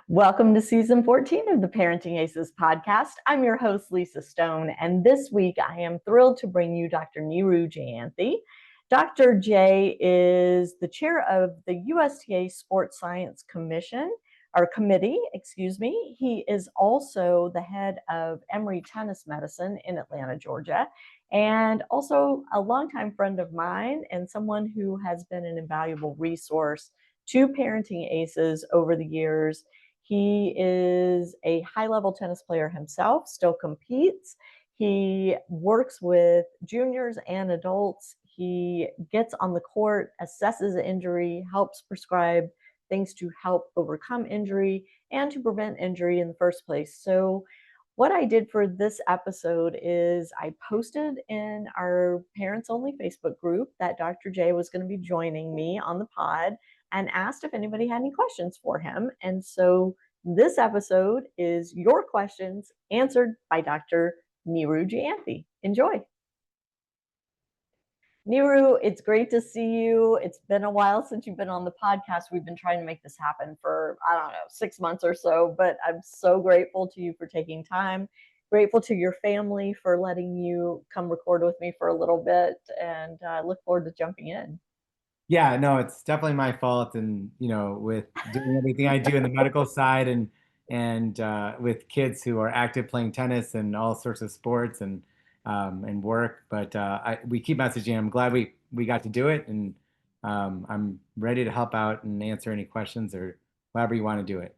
Welcome to season 14 of the Parenting Aces podcast. I'm your host, Lisa Stone, and this week I am thrilled to bring you Dr. Neeru Jayanthi. Dr. J is the chair of the USTA Sports Science Commission, or Committee, excuse me. He is also the head of Emory Tennis Medicine in Atlanta, Georgia, and also a longtime friend of mine and someone who has been an invaluable resource to Parenting Aces over the years. He is a high-level tennis player himself, still competes. He works with juniors and adults. He gets on the court, assesses injury, helps prescribe things to help overcome injury and to prevent injury in the first place. So what I did for this episode is I posted in our Parents Only Facebook group that Dr. J was going to be joining me on the pod and asked if anybody had any questions for him. And so this episode is your questions answered by Dr. Neeru Jayanthi. Enjoy. Neeru, it's great to see you. It's been a while since you've been on the podcast. We've been trying to make this happen for, 6 months or so, but I'm so grateful to you for taking time. Grateful to your family for letting you come record with me for a little bit, and I look forward to jumping in. Yeah, no, it's definitely my fault, and with doing everything I do in the medical side, and with kids who are active playing tennis and all sorts of sports and work. But we keep messaging. I'm glad we got to do it, and I'm ready to help out and answer any questions or however you want to do it.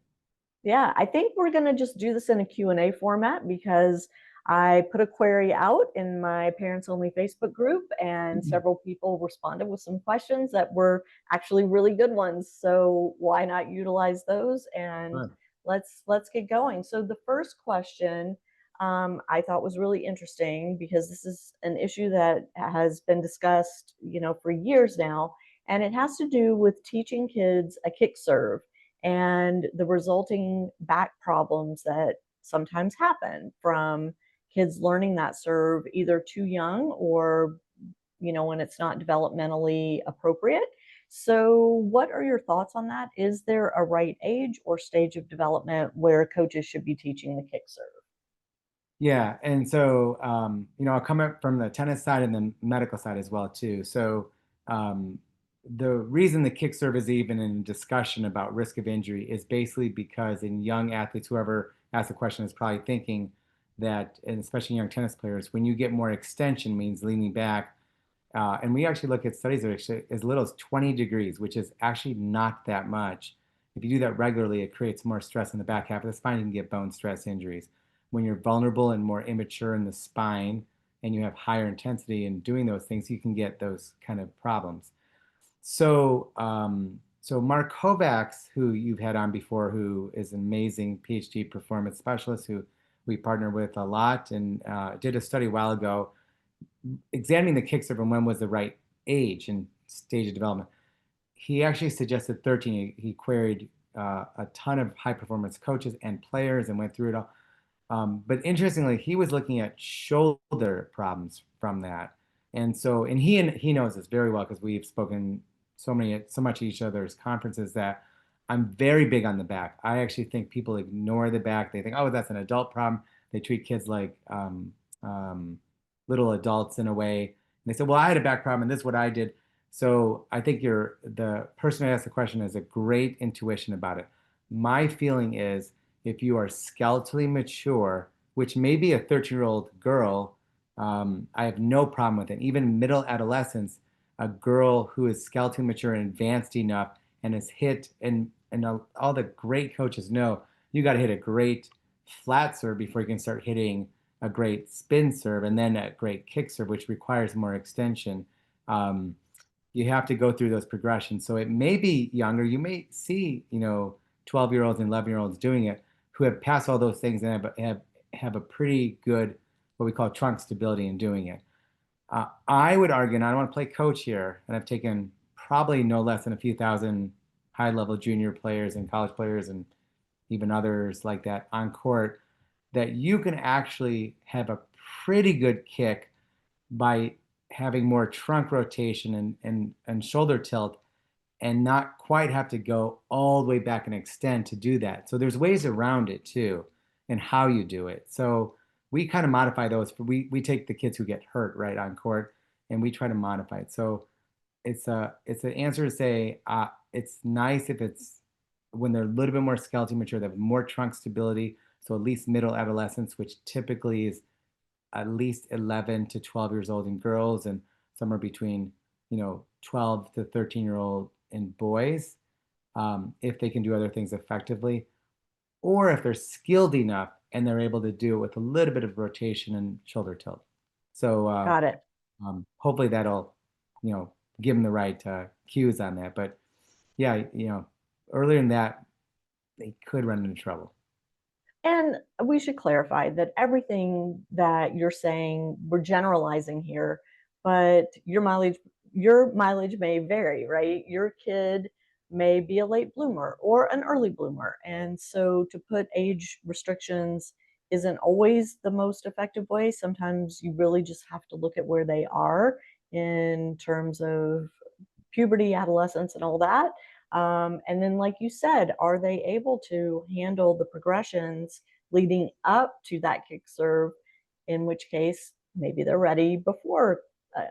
Yeah, I think we're going to just do this in a Q&A format because I put a query out in my Parents Only Facebook group and several people responded with some questions that were actually really good ones. So why not utilize those and Sure. let's get going. So the first question I thought was really interesting because this is an issue that has been discussed, for years now, and it has to do with teaching kids a kick serve and the resulting back problems that sometimes happen from kids learning that serve either too young or when it's not developmentally appropriate. So what are your thoughts on that? Is there a right age or stage of development where coaches should be teaching the kick serve? Yeah, and so I'll come up from the tennis side and the medical side as well too. So um, the reason the kick serve is even in discussion about risk of injury is basically because in young athletes, whoever asked the question is probably thinking that, and especially young tennis players, when you get more extension, means leaning back. And we actually look at studies that are actually as little as 20 degrees, which is actually not that much. If you do that regularly, it creates more stress in the back half of the spine. You can get bone stress injuries. When you're vulnerable and more immature in the spine and you have higher intensity in doing those things, you can get those kind of problems. So Mark Kovacs, who you've had on before, who is an amazing PhD performance specialist who we partner with a lot, and did a study a while ago examining the kick serve and when was the right age and stage of development. He actually suggested 13. He queried a ton of high performance coaches and players and went through it all. But interestingly, he was looking at shoulder problems from that. And he knows this very well because we've spoken so much at each other's conferences that I'm very big on the back. I actually think people ignore the back. They think, oh, that's an adult problem. They treat kids like little adults in a way. And they say, well, I had a back problem and this is what I did. So I think the person who asked the question has a great intuition about it. My feeling is if you are skeletally mature, which may be a 13-year-old girl, I have no problem with it. Even middle adolescence, a girl who is skeletally mature and advanced enough and has hit, and all the great coaches know, you got to hit a great flat serve before you can start hitting a great spin serve and then a great kick serve, which requires more extension. You have to go through those progressions. So it may be younger. You may see, 12-year-olds and 11-year-olds doing it who have passed all those things and have a pretty good, what we call trunk stability in doing it. I would argue, and I don't want to play coach here, and I've taken probably no less than a few thousand high-level junior players and college players and even others like that on court, that you can actually have a pretty good kick by having more trunk rotation and shoulder tilt and not quite have to go all the way back and extend to do that. So there's ways around it too, and how you do it. So we kind of modify those. We take the kids who get hurt right on court, and we try to modify it. So it's an answer to say it's nice if it's when they're a little bit more skeleton mature, they have more trunk stability. So at least middle adolescence, which typically is at least 11 to 12 years old in girls, and somewhere between 12 to 13-year-old in boys, if they can do other things effectively, or if they're skilled enough and they're able to do it with a little bit of rotation and shoulder tilt. So Got it. hopefully that'll give them the right cues on that. But yeah, earlier than that, they could run into trouble. And we should clarify that everything that you're saying, we're generalizing here, but your mileage may vary, right? Your kid may be a late bloomer or an early bloomer. And so to put age restrictions isn't always the most effective way. Sometimes you really just have to look at where they are in terms of puberty, adolescence, and all that. And then, like you said, are they able to handle the progressions leading up to that kick serve? In which case, maybe they're ready before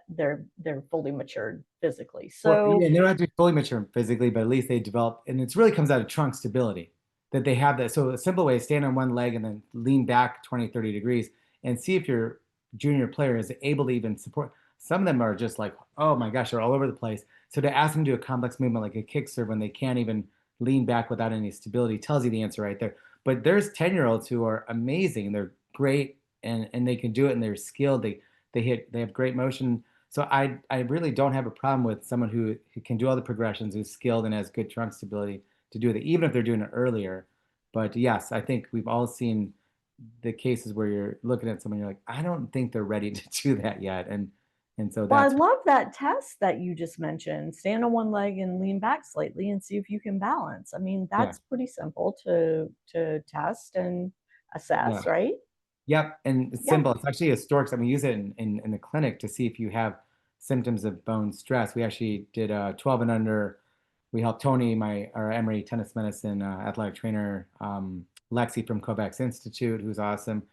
they're fully matured physically. Well, So, yeah, and they don't have to be fully mature physically, but at least they develop, and it really comes out of trunk stability that they have that. So a simple way is stand on one leg and then lean back 20, 30 degrees and see if your junior player is able to even support. Some of them are just like, oh my gosh, they're all over the place. So to ask them to do a complex movement like a kick serve when they can't even lean back without any stability tells you the answer right there. But there's 10-year-olds who are amazing and they're great and they can do it and they're skilled. They have great motion. So I really don't have a problem with someone who can do all the progressions, who's skilled and has good trunk stability to do that, even if they're doing it earlier. But yes, I think we've all seen the cases where you're looking at someone, you're like, I don't think they're ready to do that yet. And so well, I that's love that test that you just mentioned. Stand on one leg and lean back slightly and see if you can balance. I mean, yeah, that's pretty simple to test and yeah. assess, right? Yep, and it's Yeah. simple. It's actually a storks. I mean, we use it in the clinic to see if you have symptoms of bone stress. We actually did 12 and under. We helped Tony, our Emory Tennis Medicine athletic trainer, Lexi from Kovacs Institute, who's awesome.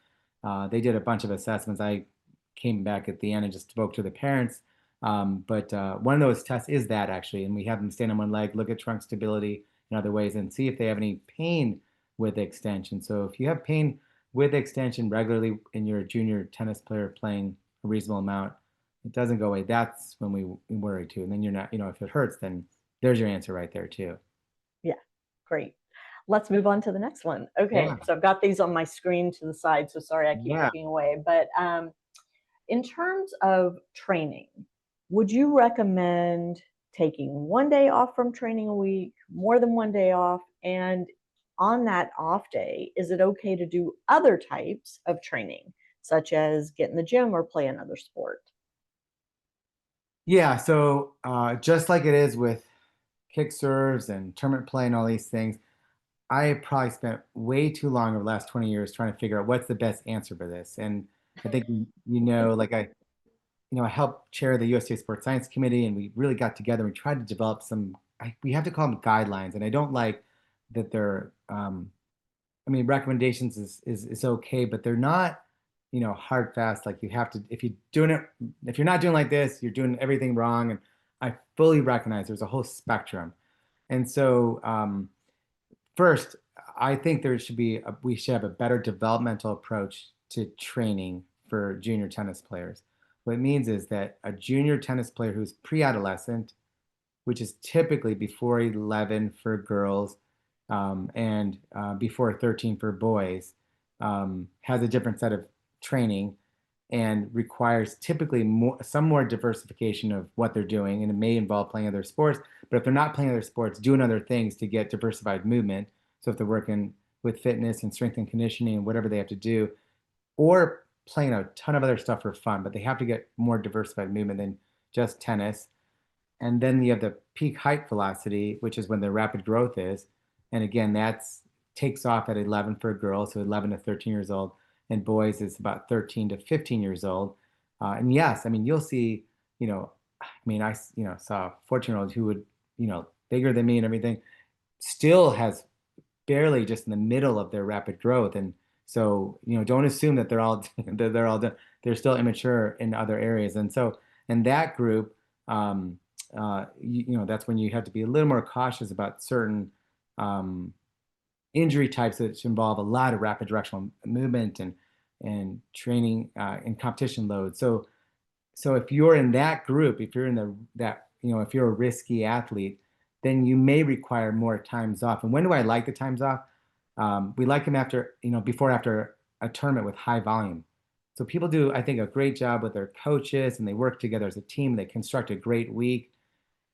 They did a bunch of assessments. I came back at the end and just spoke to the parents. But one of those tests is that actually, and we have them stand on one leg, look at trunk stability in other ways, and see if they have any pain with extension. So if you have pain with extension regularly and you're a junior tennis player playing a reasonable amount, it doesn't go away. That's when we worry too. And then you're not, if it hurts, then there's your answer right there too. Yeah. Great. Let's move on to the next one. Yeah. Okay. So I've got these on my screen to the side. So sorry, I keep Yeah. looking away. But in terms of training, would you recommend taking one day off from training a week, more than one day off? And on that off day, is it okay to do other types of training, such as get in the gym or play another sport? Yeah. So just like it is with kick serves and tournament play and all these things, I probably spent way too long over the last 20 years trying to figure out what's the best answer for this. And I think, like I helped chair the USDA Sports Science Committee, and we really got together and we tried to develop we have to call them guidelines. And I don't like that they're, I mean, recommendations is okay, but they're not, hard fast. Like you have to, if you're not doing like this, you're doing everything wrong. And I fully recognize there's a whole spectrum. And so, first, I think we should have a better developmental approach to training for junior tennis players. What it means is that a junior tennis player who's pre-adolescent, which is typically before 11 for girls, and before 13 for boys, has a different set of training and requires typically some more diversification of what they're doing. And it may involve playing other sports, but if they're not playing other sports, doing other things to get diversified movement. So if they're working with fitness and strength and conditioning and whatever they have to do, or playing a ton of other stuff for fun, but they have to get more diversified movement than just tennis. And then you have the peak height velocity, which is when the rapid growth is. And again, that's takes off at 11 for a girl, so 11 to 13 years old, and boys is about 13 to 15 years old. And yes, I mean, you'll see, I mean, I saw a 14-year-old who would, bigger than me and everything, still has barely just in the middle of their rapid growth. And so, don't assume that they're all that they're all done. They're still immature in other areas. And so in that group, that's when you have to be a little more cautious about certain um, injury types that involve a lot of rapid directional movement and training and competition load. So if you're in that group, if you're in if you're a risky athlete, then you may require more times off. And when do I like the times off? We like them after a tournament with high volume. So people do, I think, a great job with their coaches, and they work together as a team. They construct a great week.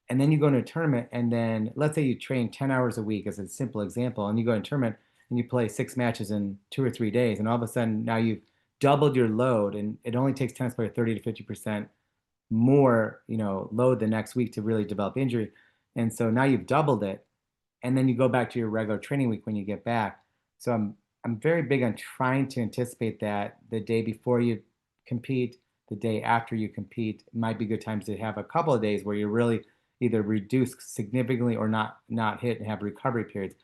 And then you go into a tournament, and then let's say you train 10 hours a week as a simple example, and you go in a tournament and you play 6 matches in 2 or 3 days, and all of a sudden now you've doubled your load, and it only takes tennis player 30 to 50% more, load the next week to really develop injury. And so now you've doubled it, and then you go back to your regular training week when you get back. So I'm very big on trying to anticipate that the day before you compete, the day after you compete, might be good times to have a couple of days where you really either reduce significantly or not hit and have recovery periods.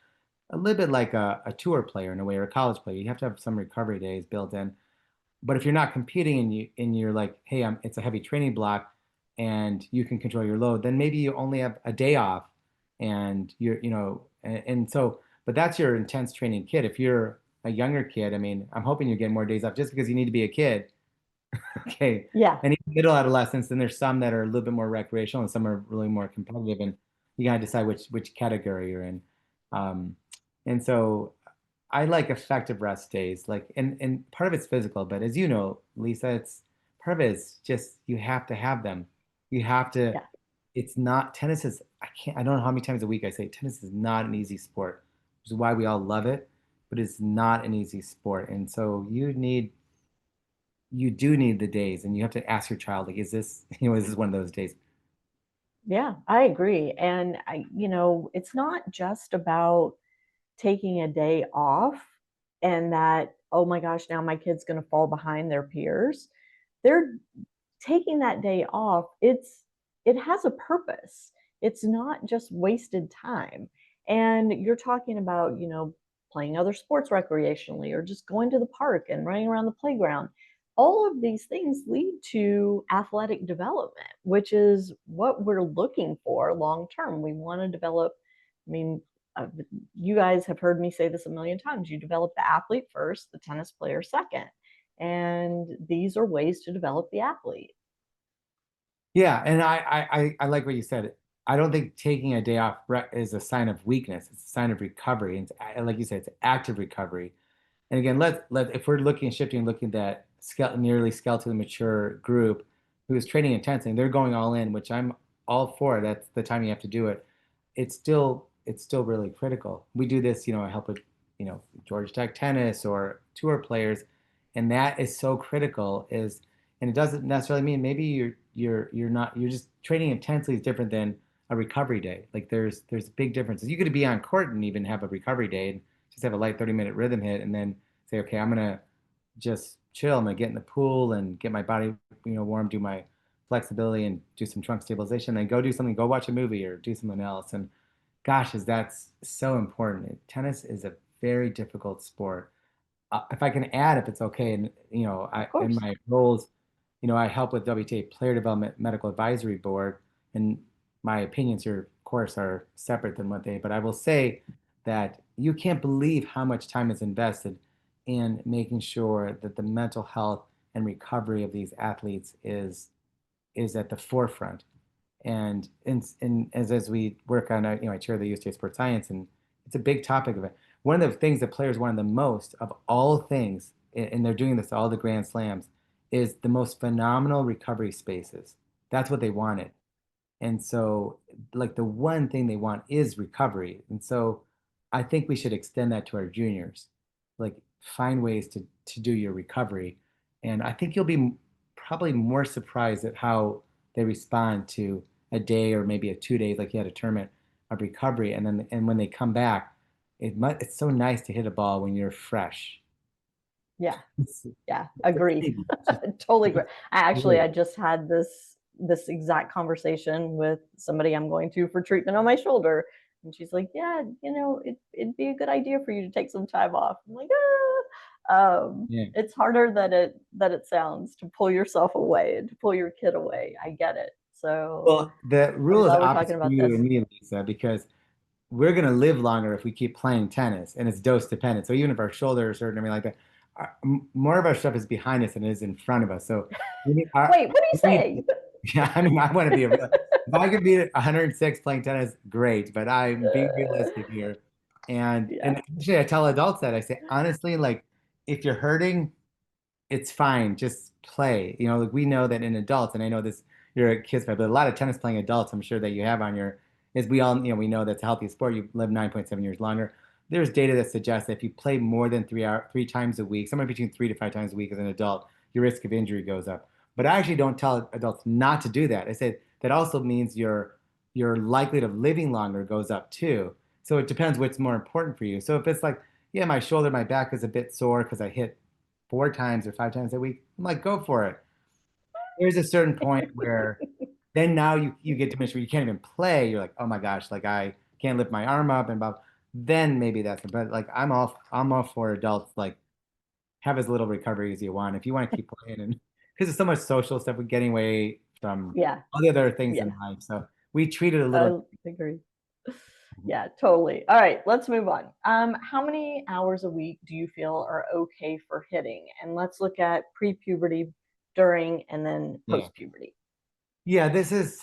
A little bit like a tour player in a way, or a college player. You have to have some recovery days built in. But if you're not competing and you're like, hey, it's a heavy training block and you can control your load, then maybe you only have a day off, and and so, but that's your intense training kid. If you're a younger kid, I mean, I'm hoping you get more days off just because you need to be a kid. Okay. Yeah. And even middle adolescents, then there's some that are a little bit more recreational and some are really more competitive, and you gotta decide which category you're in. Um, and so I like effective rest days, like, and part of it's physical, but as you know, Lisa, it's part of it is just you have to have them. You have to. Yeah. It's not tennis is. I don't know how many times a week I say tennis is not an easy sport, which is why we all love it, but it's not an easy sport, and so you do need the days, and you have to ask your child, like, is this is this one of those days? Yeah, I agree. And it's not just about taking a day off and that, oh my gosh, now my kid's going to fall behind their peers. They're taking that day off. It has a purpose. It's not just wasted time. And you're talking about, playing other sports recreationally or just going to the park and running around the playground. All of these things lead to athletic development, which is what we're looking for long term. We want to develop, I mean, you guys have heard me say this a million times. You develop the athlete first, the tennis player second. And these are ways to develop the athlete. Yeah, and I like what you said. I don't think taking a day off is a sign of weakness. It's a sign of recovery. And like you said, it's active recovery. And again, if we're looking at that nearly skeletally mature group who is training intensely, and they're going all in, which I'm all for. That's the time you have to do it. It's still really critical. We do this, I help with, Georgia Tech tennis or tour players, and that is so critical. And it doesn't necessarily mean maybe you're just training intensely is different than a recovery day. Like there's big differences. You could be on court and even have a recovery day and just have a light 30-minute rhythm hit, and then say, okay, I'm gonna just chill. I'm gonna get in the pool and get my body, warm, do my flexibility and do some trunk stabilization, then go do something, go watch a movie or do something else. And gosh, that's so important. Tennis is a very difficult sport. If I can add, if it's okay, and Of in course. my roles, I help with WTA Player Development Medical Advisory Board, and my opinions here, of course, are separate than but I will say that you can't believe how much time is invested in making sure that the mental health and recovery of these athletes is at the forefront. And as we work on, I chair the USTA Sports Science, and it's a big topic of it. One of the things that players want the most of all things, and they're doing this all the Grand Slams, is the most phenomenal recovery spaces. That's what they wanted. And so, like, the one thing they want is recovery. And so, I think we should extend that to our juniors. Like, find ways to do your recovery. And I think you'll be probably more surprised at how they respond to a day or maybe a 2 days, like you had a tournament of recovery. And when they come back, it's so nice to hit a ball when you're fresh. Yeah. It's, Yeah. it's Agreed. amazing. It's just, Totally it's agree. just I weird. just had this this exact conversation with somebody I'm going to for treatment on my shoulder. And she's like, yeah, it'd be a good idea for you to take some time off. I'm like, Yeah. it's harder that it sounds to pull yourself away and to pull your kid away. I get it. So Well, the I'm rule is glad we're opposite talking for about you this. and me, Lisa, because we're going to live longer if we keep playing tennis, and it's dose dependent. So even if our shoulders hurt and everything like that, more of our stuff is behind us than it is in front of us. So we need, Wait, what are you we need, saying? yeah, I mean, I want to be a real, if I could be at 106 playing tennis, great, but I'm being realistic here. And Yeah. actually, I tell adults that I say, honestly, like if you're hurting, it's fine. Just play. Like we know that in adults, and I know this, you're a kids, but a lot of tennis playing adults, I'm sure that you have on your, is we all, we know that's a healthy sport. You live 9.7 years longer. There's data that suggests that if you play more than 3 times a week, somewhere between 3 to 5 times a week as an adult, your risk of injury goes up. But I actually don't tell adults not to do that. I say that also means your likelihood of living longer goes up too. So it depends what's more important for you. So if it's like, yeah, my shoulder, my back is a bit sore because I hit 4 times or 5 times a week, I'm like, go for it. There's a certain point where then now you get diminished where you can't even play. You're like, oh my gosh, like I can't lift my arm up and blah. Then maybe that's it. But like I'm all for adults, like have as little recovery as you want. If you want to keep playing, and because there's so much social stuff with getting away from Yeah. all the other things in Yeah. life. So we treat it a little. I agree. Yeah, totally. All right, let's move on. How many hours a week do you feel are okay for hitting? And let's look at pre-puberty, during, and then Yeah. post-puberty. Yeah, this is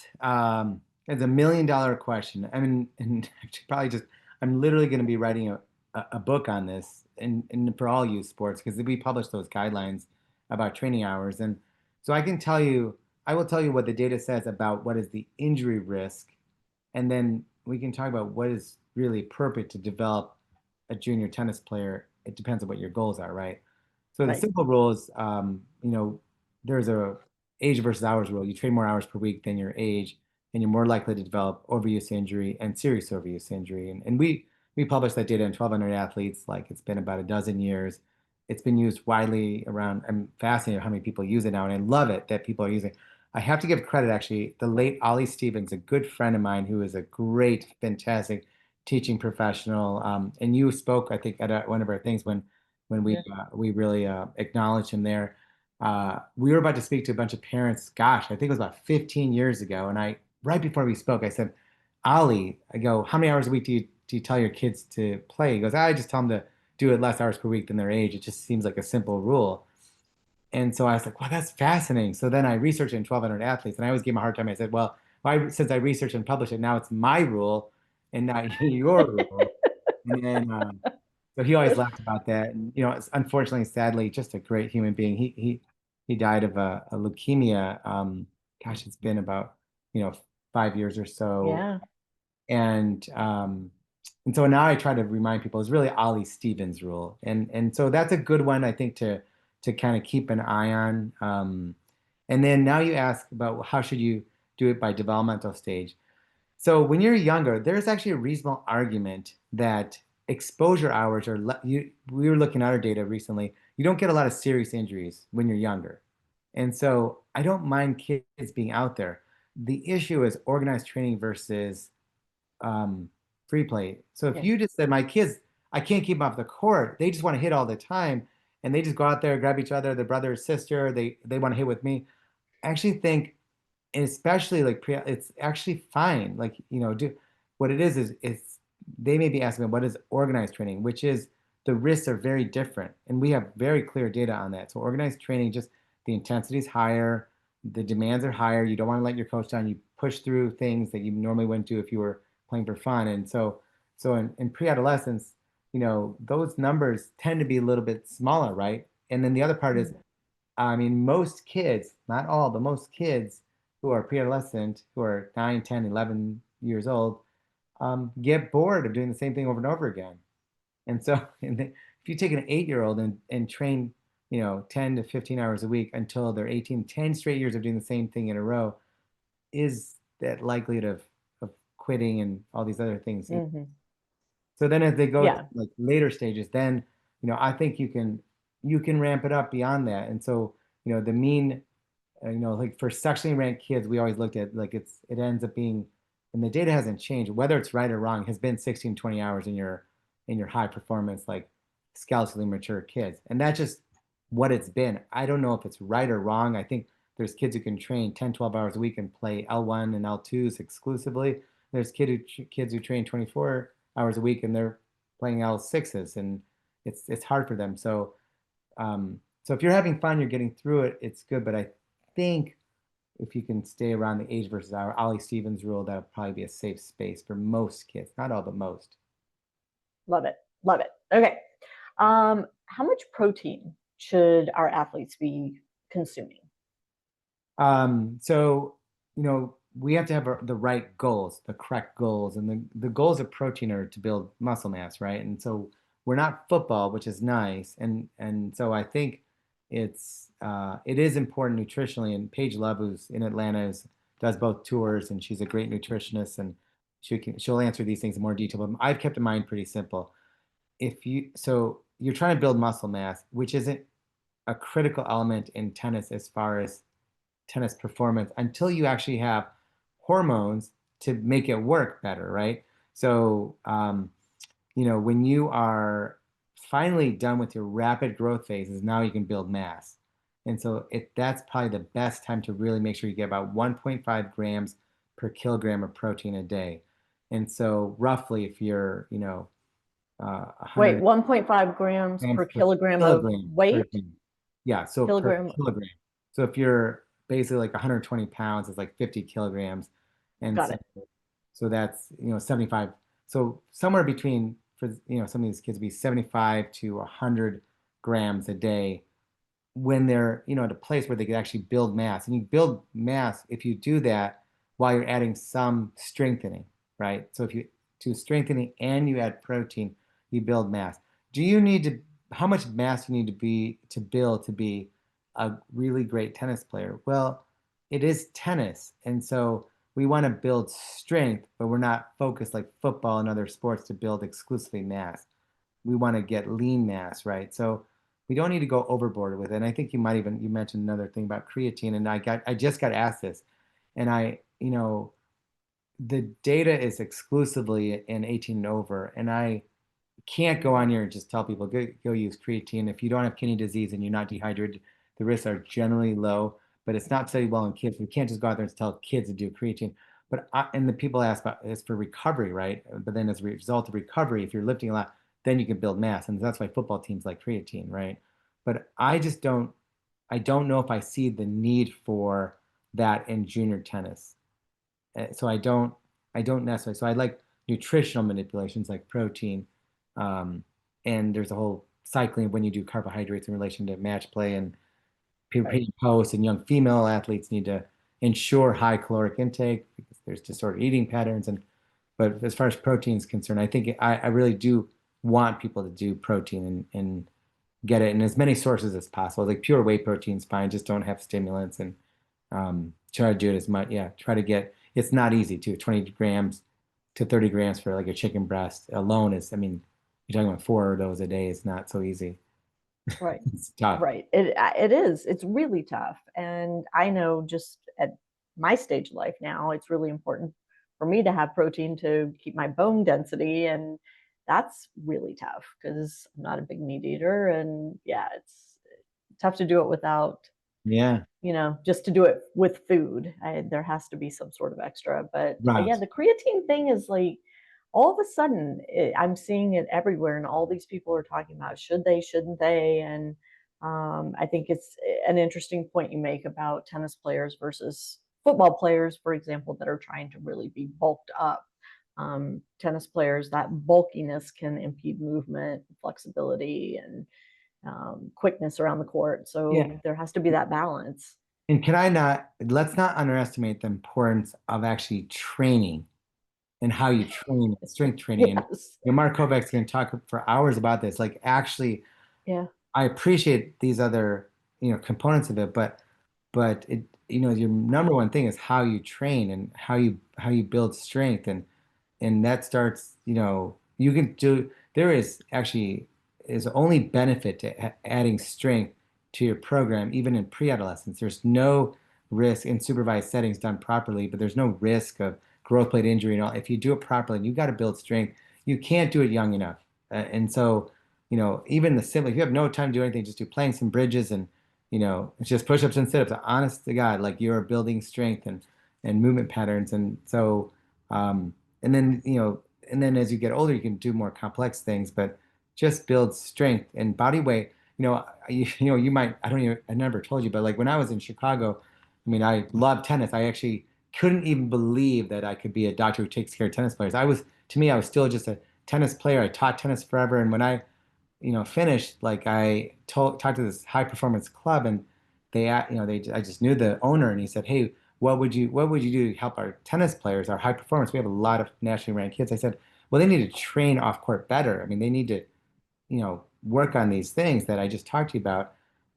it's $1 million question. I mean, and actually probably just I'm literally going to be writing a book on this and for all youth sports because we publish those guidelines about training hours. And so I will tell you what the data says about what is the injury risk, and then we can talk about what is really appropriate to develop a junior tennis player. It depends on what your goals are, right? So the Right. simple rule is, there's a age versus hours rule. You train more hours per week than your age, and you're more likely to develop overuse injury and serious overuse injury. And we published that data in 1,200 athletes. Like it's been about a dozen years. It's been used widely around. I'm fascinated how many people use it now, and I love it that people are using it. I have to give credit, actually. The late Ollie Stevens, a good friend of mine who is a great, fantastic teaching professional. And you spoke, I think, at one of our things when Yeah. we really acknowledged him there. We were about to speak to a bunch of parents. Gosh, I think it was about 15 years ago. And right before we spoke, I said, "Ollie, I go, how many hours a week do you tell your kids to play?" He goes, "I just tell them to do it less hours per week than their age. It just seems like a simple rule." And so I was like, "Wow, that's fascinating." So then I researched in 1,200 athletes, and I always gave him a hard time. I said, "Well, since I researched and published it, now it's my rule and not your rule." And then so he always laughed about that. And it's unfortunately, sadly, just a great human being. He died of a leukemia. Gosh, it's been about 5 years or so. Yeah. And so now I try to remind people it's really Ollie Stevens rule, and so that's a good one I think to kind of keep an eye on. And then now you ask about how should you do it by developmental stage. So when you're younger, there's actually a reasonable argument that exposure hours are we were looking at our data recently. You don't get a lot of serious injuries when you're younger. And so I don't mind kids being out there. The issue is organized training versus um, free play. So if Yeah. you just said my kids, I can't keep them off the court. They just want to hit all the time, and they just go out there, grab each other, their brother or sister. They want to hit with me. I actually think, and especially like it's actually fine. Like do what it is it's they may be asking me what is organized training, which is the risks are very different, and we have very clear data on that. So organized training, just the intensity is higher, the demands are higher. You don't want to let your coach down. You push through things that you normally wouldn't do if you were playing for fun. And so in pre-adolescence, those numbers tend to be a little bit smaller, right? And then the other part is, I mean, most kids, not all, but most kids who are pre-adolescent, who are 9, 10, 11 years old, get bored of doing the same thing over and over again. And so if you take an 8-year-old and train, 10 to 15 hours a week until they're 18, 10 straight years of doing the same thing in a row, is that likelihood of quitting and all these other things. Mm-hmm. So then as they go to Yeah. like later stages, then, I think you can ramp it up beyond that. And so, the mean like for sexually ranked kids, we always looked at like it ends up being, and the data hasn't changed, whether it's right or wrong, has been 16, 20 hours in your high performance, like skeletally mature kids. And that's just what it's been. I don't know if it's right or wrong. I think there's kids who can train 10, 12 hours a week and play L1 and L2s exclusively. There's kids who train 24 hours a week and they're playing L6s, and it's hard for them. So if you're having fun, you're getting through it, it's good. But I think if you can stay around the age versus hour, Ollie Stevens rule, that would probably be a safe space for most kids. Not all, but most. Love it. Love it. Okay. How much protein should our athletes be consuming? So, we have to have the right goals, the correct goals. And the goals of protein are to build muscle mass, right? And so we're not football, which is nice. And so I think it is important nutritionally. And Paige Love, who's in Atlanta, does both tours, and she's a great nutritionist, and she'll answer these things in more detail. But I've kept in mind pretty simple. So you're trying to build muscle mass, which isn't a critical element in tennis as far as tennis performance until you actually have hormones to make it work better, right? So, when you are finally done with your rapid growth phases, now you can build mass. And so that's probably the best time to really make sure you get about 1.5 grams per kilogram of protein a day. And so roughly if you're, 100 Wait, 1.5 grams grams per per kilogram of kilogram. weight? Yeah, so per Kilogram. kilogram. So if you're basically like 120 pounds, it's like 50 kilograms. And Got so, it. so that's, 75. So somewhere between, for, some of these kids would be 75 to 100 grams a day when they're, at a place where they could actually build mass. And you build mass if you do that while you're adding some strengthening, right? So if you do strengthening and you add protein, you build mass. Do you need to, how much mass you need to build to be a really great tennis player? Well, it is tennis. And so we want to build strength, but we're not focused like football and other sports to build exclusively mass. We want to get lean mass, right? So we don't need to go overboard with it. And I think you mentioned another thing about creatine, and I just got asked this, and the data is exclusively in 18 and over, and I can't go on here and just tell people go use creatine. If you don't have kidney disease and you're not dehydrated, the risks are generally low, but it's not studied well in kids. We can't just go out there and tell kids to do creatine. And the people ask about it's for recovery, right? But then as a result of recovery, if you're lifting a lot, then you can build mass, and that's why football teams like creatine, right? But I don't know if I see the need for that in junior tennis. So I don't necessarily. So I like nutritional manipulations like protein, and there's a whole cycling of when you do carbohydrates in relation to match play and Right. post, and young female athletes need to ensure high caloric intake because there's disordered eating patterns. But as far as protein is concerned, I think I really do want people to do protein and get it in as many sources as possible. Like pure whey protein is fine, just don't have stimulants, and try to do it as much. Yeah, try to get. It's not easy too. 20 grams to 30 grams for like a chicken breast alone is. I mean, you're talking about 4 of those a day is not so easy. Right. It's tough. Right. It is. It's really tough. And I know just at my stage of life now, it's really important for me to have protein to keep my bone density. And that's really tough because I'm not a big meat eater. And yeah, it's tough to do it without, Yeah. just to do it with food. There has to be some sort of extra. But Right. yeah, the creatine thing is like all of a sudden I'm seeing it everywhere, and all these people are talking about should they, shouldn't they? And I think it's an interesting point you make about tennis players versus football players, for example, that are trying to really be bulked up. Tennis players, that bulkiness can impede movement, flexibility, and quickness around the court. So Yeah. there has to be that balance. And let's not underestimate the importance of actually training and how you train, strength training. And Yes. Mark Kovac's going to talk for hours about this. Like, actually, Yeah. I appreciate these other, components of it, but your number one thing is how you train and how you build strength, and that starts, you can do. There is only benefit to adding strength to your program, even in pre-adolescence. There's no risk in supervised settings done properly, but there's no risk of growth plate injury and all. If you do it properly, and you've got to build strength, you can't do it young enough. And so, even the simple, if you have no time to do anything, just do planks and bridges and, it's just push-ups and sit-ups. Honest to God, like you're building strength and movement patterns. And so, and then, and then as you get older, you can do more complex things, but just build strength and body weight. You might, I never told you, but like when I was in Chicago, I mean, I love tennis. I actually couldn't even believe that I could be a doctor who takes care of tennis players. To me, I was still just a tennis player. I taught tennis forever. And when I, finished, like talked to this high performance club and I just knew the owner and he said, "Hey, what would you do to help our tennis players, our high performance? We have a lot of nationally ranked kids." I said, "Well, they need to train off court better. I mean, they need to work on these things that I just talked to you about."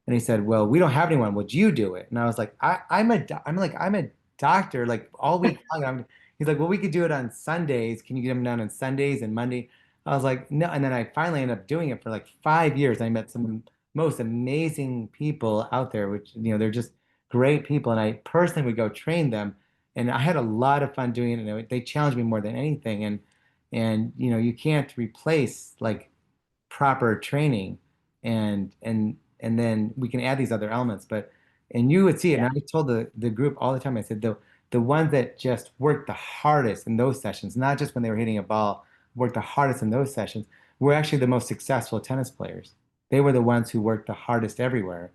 And he said, "Well, we don't have anyone. Would you do it?" And I was like, I'm a doctor, like all week long. He's like, "Well, we could do it on Sundays. Can you get them done on Sundays and Monday?" I was like, "No." And then I finally ended up doing it for like 5 years. I met some most amazing people out there, which, they're just great people. And I personally would go train them. And I had a lot of fun doing it. And they challenged me more than anything. And you can't replace like proper training and then we can add these other elements, but and you would see it. And Yeah. I told the group all the time, I said the ones that just worked the hardest in those sessions, not just when they were hitting a ball, worked the hardest in those sessions, were actually the most successful tennis players. They were the ones who worked the hardest everywhere,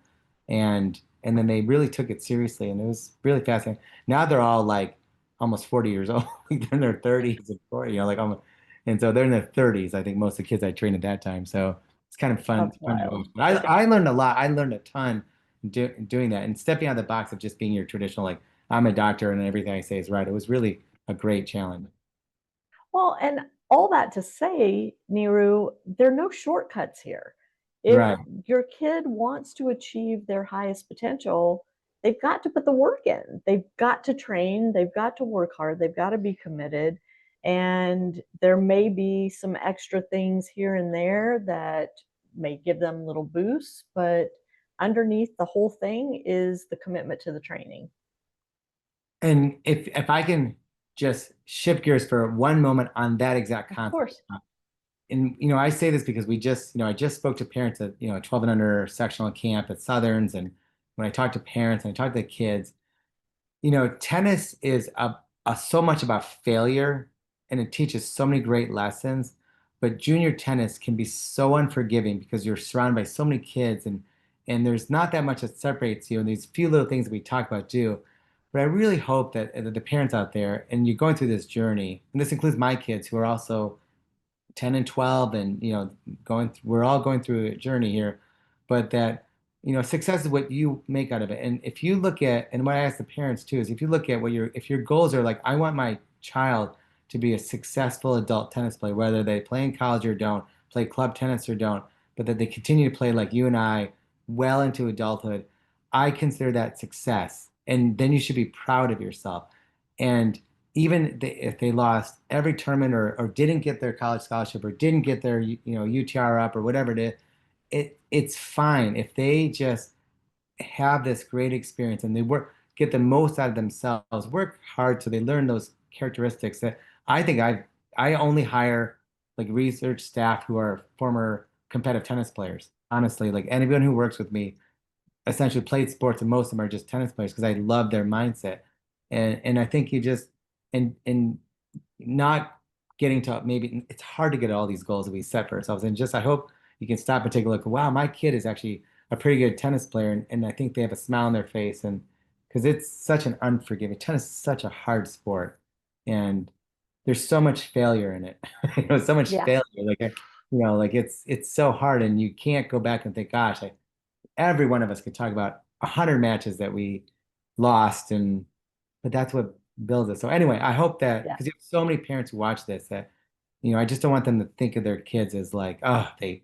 and then they really took it seriously, and it was really fascinating. Now they're all like almost 40 years old. They're in their 30s and 40, like almost, and so they're in their 30s. I think most of the kids I trained at that time. So it's kind of fun, That's fun to wild. watch. But I learned a lot. I learned a ton doing that and stepping out of the box of just being your traditional, like, I'm a doctor and everything I say is right. It was really a great challenge. Well, and all that to say, Neeru, there are no shortcuts here. If Right. your kid wants to achieve their highest potential, they've got to put the work in. They've got to train, they've got to work hard, they've got to be committed. And there may be some extra things here and there that may give them little boosts, but underneath the whole thing is the commitment to the training. And if I can just shift gears for one moment on that exact Of concept. course. And I say this because I just spoke to parents at 12 and under sectional camp at Southerns, and when I talk to parents and I talk to the kids, tennis is so much about failure and it teaches so many great lessons. But junior tennis can be so unforgiving because you're surrounded by so many kids and there's not that much that separates you. And these few little things that we talk about do. But I really hope that the parents out there, and you're going through this journey, and this includes my kids who are also 10 and 12 and we're all going through a journey here, but that success is what you make out of it. And if you look at, and what I ask the parents too is, if you look at if your goals are like, I want my child to be a successful adult tennis player, whether they play in college or don't, play club tennis or don't, but that they continue to play like you and I well into adulthood, I consider that success. And then you should be proud of yourself. And even if they lost every tournament or didn't get their college scholarship or didn't get their UTR up or whatever it is, it's fine if they just have this great experience and they get the most out of themselves, work hard so they learn those characteristics that I only hire like research staff who are former competitive tennis players. Honestly, like anyone who works with me essentially played sports, and most of them are just tennis players because I love their mindset. And I think you just and not getting to, maybe it's hard to get all these goals that we set for ourselves. And just I hope you can stop and take a look. Wow, my kid is actually a pretty good tennis player, and I think they have a smile on their face, and because it's such an unforgiving, tennis is such a hard sport, and there's so much failure in it. So much Yeah. failure. Like it's so hard, and you can't go back and think, gosh, every one of us could talk about 100 matches that we lost, but that's what builds it. So anyway, I hope that, Yeah. because you have so many parents who watch this, that I just don't want them to think of their kids as like, oh, they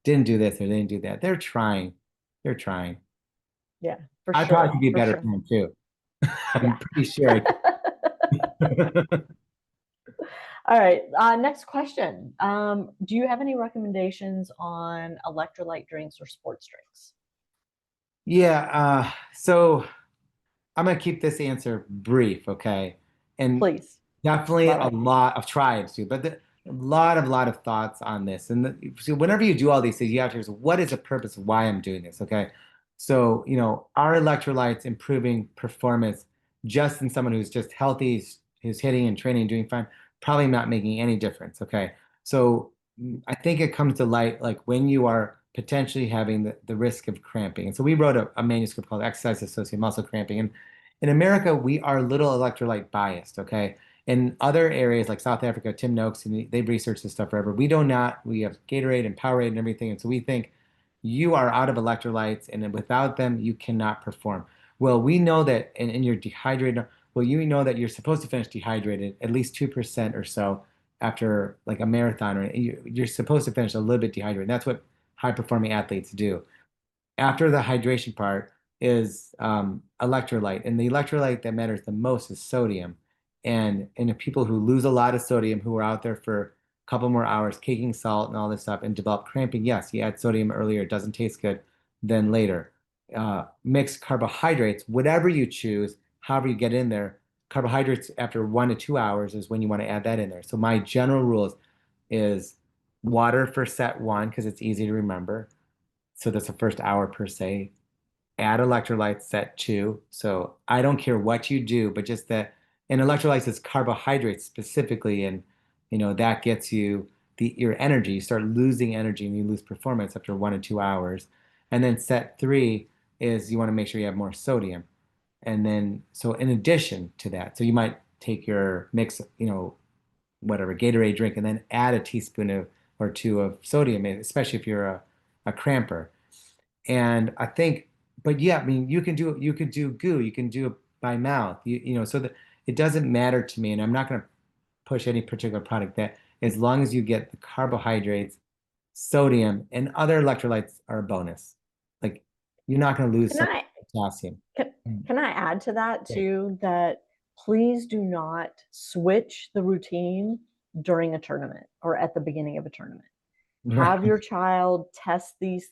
didn't do this or they didn't do that. They're trying. They're trying. Yeah. For I probably sure. could be a For better sure. parent too. I'm Yeah. pretty sure All right. Next question. Do you have any recommendations on electrolyte drinks or sports drinks? Yeah. So I'm gonna keep this answer brief, okay? And Please. definitely Love a it. lot. I've tried to, but a lot of thoughts on this. And so whenever you do all these things, you have to ask, what is the purpose of why I'm doing this? Okay. So, are electrolytes improving performance just in someone who's just healthy, who's hitting and training and doing fine? Probably not making any difference. Okay. So I think it comes to light like when you are potentially having the risk of cramping. And so we wrote a manuscript called Exercise Associated Muscle Cramping. And in America, we are a little electrolyte biased. Okay. In other areas like South Africa, Tim Noakes, and they've researched this stuff forever. We do not. We have Gatorade and Powerade and everything. And so we think you are out of electrolytes, and then without them, you cannot perform. Well, we know that, and you're dehydrated. Well, you know that you're supposed to finish dehydrated at least 2% or so after like a marathon, or you're supposed to finish a little bit dehydrated. That's what high performing athletes do. After the hydration part is electrolyte, and the electrolyte that matters the most is sodium. And the people who lose a lot of sodium, who are out there for a couple more hours, caking salt and all this stuff, and develop cramping, yes, you add sodium earlier, it doesn't taste good, then later. Mixed carbohydrates, whatever you choose, however you get in there, carbohydrates after 1 to 2 hours is when you want to add that in there. So my general rules is water for set one because it's easy to remember. So that's the first hour per se. Add electrolytes set two. So I don't care what you do, but just that, and electrolytes is carbohydrates specifically, and that gets you your energy. You start losing energy and you lose performance after 1 to 2 hours. And then set three is you want to make sure you have more sodium. And then so in addition to that, so you might take your mix, whatever Gatorade drink, and then add a teaspoon or two of sodium, especially if you're a cramper. And I think, but yeah, I mean, you could do goo, you can do it by mouth, so that it doesn't matter to me, and I'm not going to push any particular product that as long as you get the carbohydrates, sodium, and other electrolytes are a bonus. Like you're not going to lose Can so I much potassium. can, can I add to that Okay. too that please do not switch the routine during a tournament or at the beginning of a tournament. Right. Have your child test these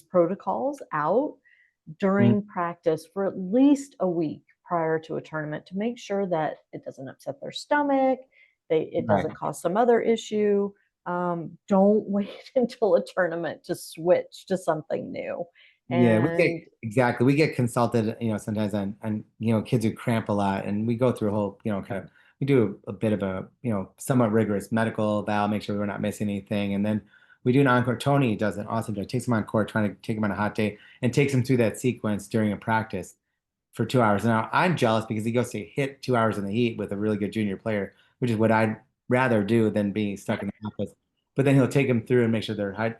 protocols out Mm. during practice for at least a week prior to a tournament to make sure that it doesn't upset their stomach, it Right. doesn't cause some other issue. Don't wait until a tournament to switch to something new. Yeah, And we get consulted, sometimes on kids who cramp a lot, and we go through a whole, kind of we do a bit of a, somewhat rigorous medical eval, make sure we're not missing anything, and then we do an encore. Tony does an awesome job, takes him on court, trying to take him on a hot day, and takes him through that sequence during a practice for 2 hours. Now I'm jealous because he goes to hit 2 hours in the heat with a really good junior player, which is what I'd rather do than being stuck in the office. But then he'll take them through and make sure they're kind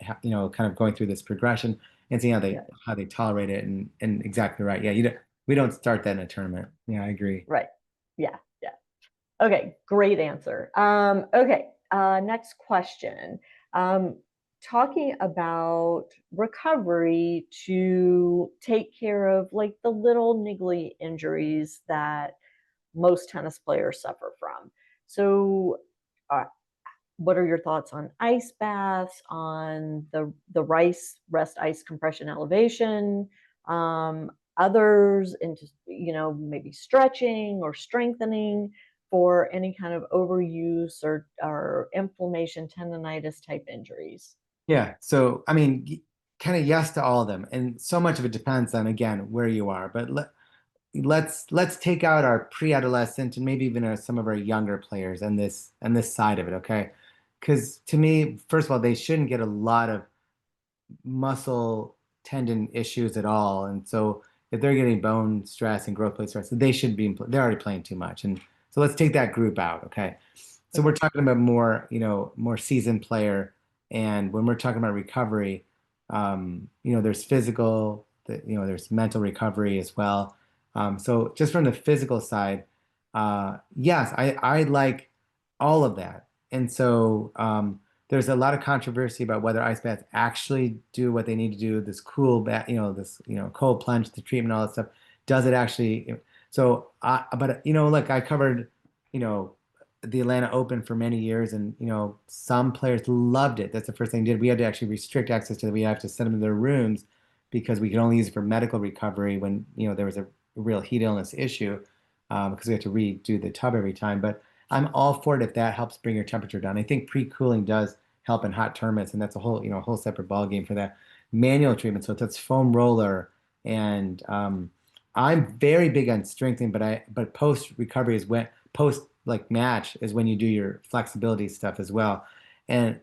of going through this progression and see yeah, how they tolerate it. And exactly right. Yeah, we don't start that in a tournament. Yeah, I agree. right. Yeah, yeah. Okay, great answer. Okay, next question. Talking about recovery to take care of like the little niggly injuries that most tennis players suffer from. So, uh, what are your thoughts on ice baths, on the rest ice compression elevation, others into maybe stretching or strengthening for any kind of overuse or inflammation, tendonitis type injuries? Yeah. So I mean, kind of yes to all of them, and so much of it depends on again where you are. But let's take out our pre-adolescent and maybe even some of our younger players and this side of it, okay? Because to me, first of all, they shouldn't get a lot of muscle tendon issues at all, and so if they're getting bone stress and growth plate stress, they should be they're already playing too much, and so let's take that group out, okay? So we're Okay. talking about more, more seasoned player, and when we're talking about recovery, there's physical, there's mental recovery as well. So just from the physical side, yes, I like all of that. And so there's a lot of controversy about whether ice baths actually do what they need to do. This cool bath, this cold plunge, the treatment, all that stuff. Does it actually? So, but look, I covered, the Atlanta Open for many years, and some players loved it. That's the first thing we did. We had to actually restrict access to it. We have to send them to their rooms because we could only use it for medical recovery when there was a real heat illness issue because we have to redo the tub every time. But I'm all for it if that helps bring your temperature down. I think pre-cooling does help in hot tournaments, and that's a whole separate ball game for that. Manual treatment, so that's foam roller, and I'm very big on strengthening, but post recovery is when post like match is when you do your flexibility stuff as well. And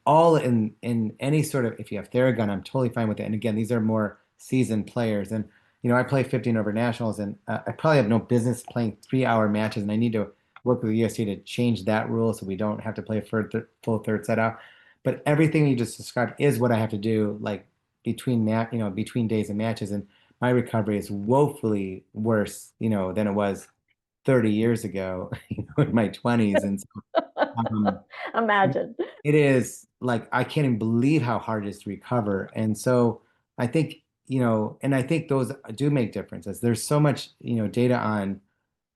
all in any sort of, if you have Theragun, I'm totally fine with it. And again, these are more seasoned players. And I play 15 over nationals, and I probably have no business playing 3-hour matches, and I need to work with the USTA to change that rule so we don't have to play a full third set out. But everything you just described is what I have to do, like between days and matches, and my recovery is woefully worse, than it was 30 years ago, in my 20s. And so, Imagine. it is like I can't even believe how hard it is to recover. And so I think, and I think those do make differences. There's so much, data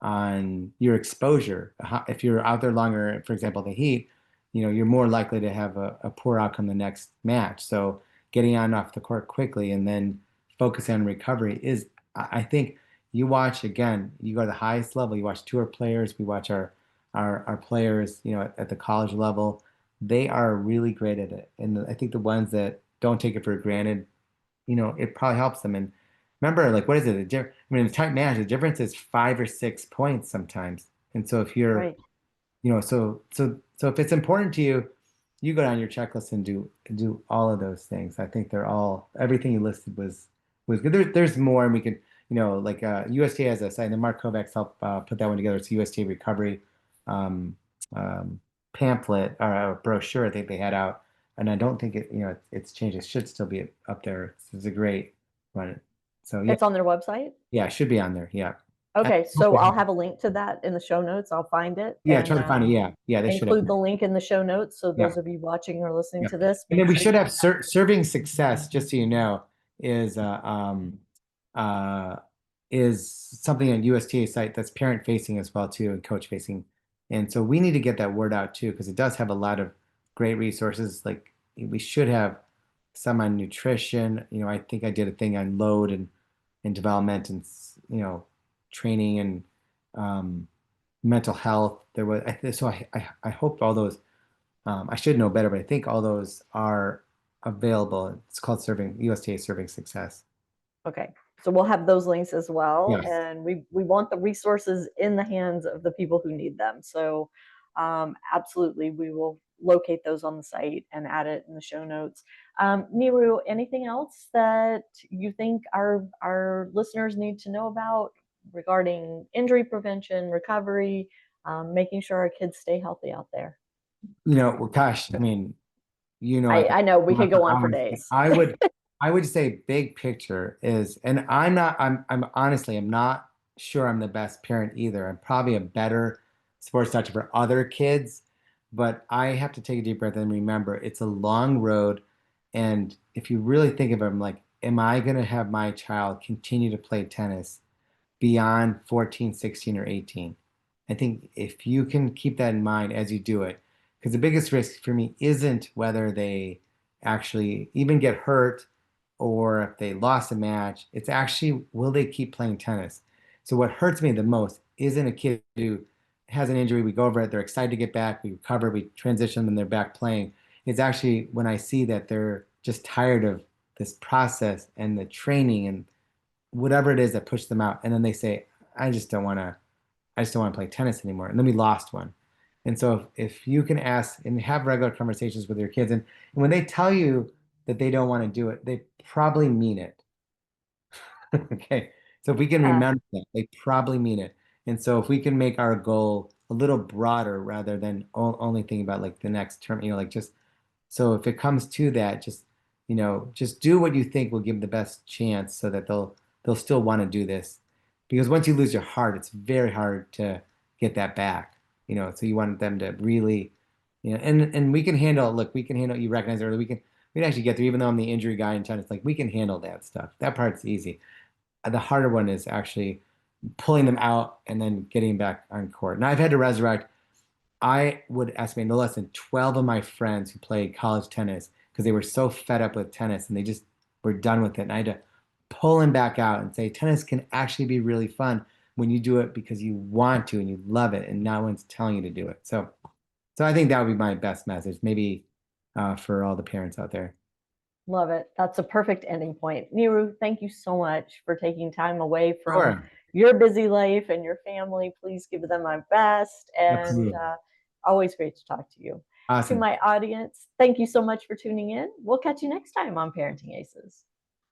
on your exposure. If you're out there longer, for example, the heat, you're more likely to have a poor outcome the next match. So getting on and off the court quickly and then focusing on recovery is, I think you watch again, you go to the highest level, you watch tour players, we watch our players, at the college level, they are really great at it. And I think the ones that don't take it for granted, it probably helps them. And remember, like, what is it? I mean, in the tight match, the difference is 5 or 6 points sometimes. And so if you're, Right. so if it's important to you, you go down your checklist and do all of those things. I think everything you listed was good. There's more, and we could, like USTA has a site, and Mark Kovacs helped put that one together. It's a USTA recovery um, pamphlet or a brochure I think they had out, and I don't think it's changed. It should still be up there. It's a great one. So yeah, It's on their website. yeah, it should be on there. Yeah. Okay, so I'll have a link to that in the show notes. I'll find it Yeah, and try to find it. Yeah, they should have. include the link in the show notes. So Yeah, those of you watching or listening yeah. to this, And then make we sure should you have serving success, just so you know, is uh, is something on USTA site that's parent facing as well too, and coach facing. And so we need to get that word out too, because it does have a lot of great resources. Like we should have some on nutrition. I think I did a thing on load and development and training and mental health. There was so I hope all those. I should know better, but I think all those are available. It's called Serving USTA Serving Success. Okay, so we'll have those links as well, Yes. and we want the resources in the hands of the people who need them. So absolutely, we will locate those on the site and add it in the show notes. Neeru, anything else that you think our listeners need to know about regarding injury prevention, recovery, making sure our kids stay healthy out there? Well, gosh, I mean, I could I know we go on could go for on for hours. days. I would say big picture is, and I'm honestly, I'm not sure I'm the best parent either. I'm probably a better sports doctor for other kids, but I have to take a deep breath and remember it's a long road. And if you really think of it, I'm like, am I going to have my child continue to play tennis beyond 14, 16, or 18? I think if you can keep that in mind as you do it, because the biggest risk for me isn't whether they actually even get hurt or if they lost a match. It's actually, will they keep playing tennis? So what hurts me the most isn't a kid who has an injury, we go over it, they're excited to get back, we recover, we transition them, and they're back playing. It's actually when I see that they're just tired of this process and the training and whatever it is that pushed them out. And then they say, I just don't want to play tennis anymore. And then we lost one. And so if you can ask and have regular conversations with your kids, and when they tell you that they don't want to do it, they probably mean it. Okay. So if we can Yeah. remember that, they probably mean it. And so if we can make our goal a little broader rather than only thinking about like the next term, like just so if it comes to that, just do what you think will give them the best chance so that they'll still want to do this. Because once you lose your heart, it's very hard to get that back. So you want them to really, and we can handle, look, we can handle, you recognize early, we can actually get there, even though I'm the injury guy in tennis, like we can handle that stuff. That part's easy. The harder one is actually pulling them out and then getting back on court. Now I've had to resurrect, I would estimate no less than 12 of my friends who played college tennis because they were so fed up with tennis and they just were done with it. And I had to pull them back out and say tennis can actually be really fun when you do it because you want to and you love it and no one's telling you to do it. So I think that would be my best message, maybe for all the parents out there. Love it. That's a perfect ending point. Neeru, thank you so much for taking time away from Sure. your busy life and your family. Please give them my best, and Absolutely. always great to talk to you. To Awesome. my audience, thank you so much for tuning in. We'll catch you next time on Parenting Aces.